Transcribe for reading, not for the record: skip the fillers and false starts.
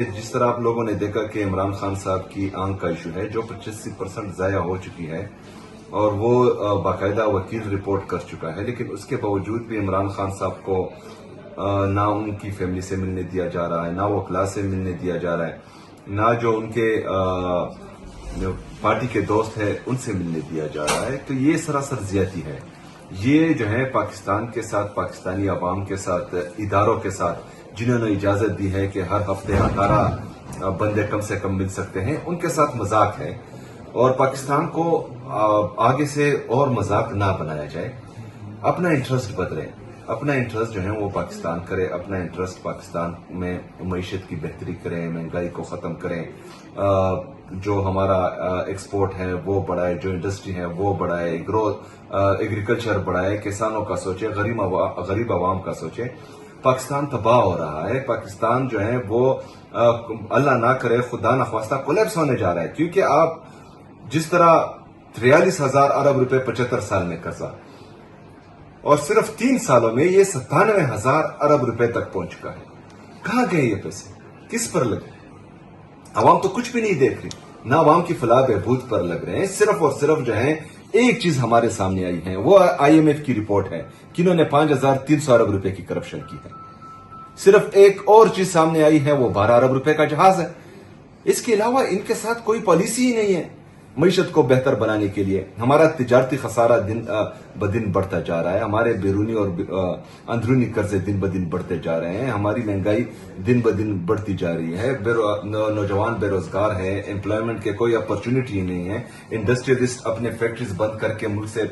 जिस तरह आप लोगों ने देखा कि इमरान खान साहब की आंख का इशू है जो 85% ज़ाया हो चुकी है और वो बाकायदा वकील रिपोर्ट कर चुका है, लेकिन उसके बावजूद भी इमरान खान साहब को ना उनकी फैमिली से मिलने दिया जा रहा है, ना वो क्लास से मिलने दिया जा रहा है, ना जो उनके जो पार्टी के दोस्त हैं उनसे मिलने दिया जा रहा है। तो ये सरासर ज्यादती है। ये जो है पाकिस्तान के साथ, पाकिस्तानी अवाम के साथ, इदारों के साथ जिन्होंने इजाजत दी है कि हर हफ्ते 18 बंदे कम से कम मिल सकते हैं, उनके साथ मजाक है। और पाकिस्तान को आगे से और मजाक ना बनाया जाए। अपना इंटरेस्ट बदले, अपना इंटरेस्ट जो है वो पाकिस्तान करे, अपना इंटरेस्ट पाकिस्तान में मईशत की बेहतरी करें, महंगाई को ख़त्म करें, जो हमारा एक्सपोर्ट है वो बढ़ाए, जो इंडस्ट्री है वो बढ़ाए, ग्रोथ एग्रीकल्चर बढ़ाए, किसानों का सोचे, गरीब आवाम का सोचे। पाकिस्तान तबाह हो रहा है। पाकिस्तान जो है वो अल्लाह ना करे, खुदा न ख्वास्ता कोलैप्स होने जा रहा है, क्योंकि आप जिस तरह 43,000 अरब रुपए 75 साल में कर्जा और सिर्फ 3 सालों में ये 97,000 अरब रुपए तक पहुंच चुका है। कहां गए ये पैसे, किस पर लगे? आवाम तो कुछ भी नहीं देख रही, ना आवाम की फलाह बहबूद पर लग रहे हैं। सिर्फ और सिर्फ जो है एक चीज हमारे सामने आई है, वो IMF की रिपोर्ट है कि इन्होंने 5,300 अरब रुपए की करप्शन की है। सिर्फ एक और चीज सामने आई है, वो 12 अरब रुपए का जहाज है। इसके अलावा इनके साथ कोई पॉलिसी ही नहीं है मईशत को बेहतर बनाने के लिए। हमारा तिजारती खसारा दिन ब दिन बढ़ता जा रहा है, हमारे बैरूनी और अंदरूनी कर्जे दिन ब दिन बढ़ते जा रहे हैं, हमारी महंगाई दिन ब दिन बढ़ती जा रही है, नौजवान बेरोजगार है, एम्प्लॉयमेंट के कोई अपॉर्चुनिटी नहीं है, इंडस्ट्रियलिस्ट अपने फैक्ट्रीज बंद करके मुल्क से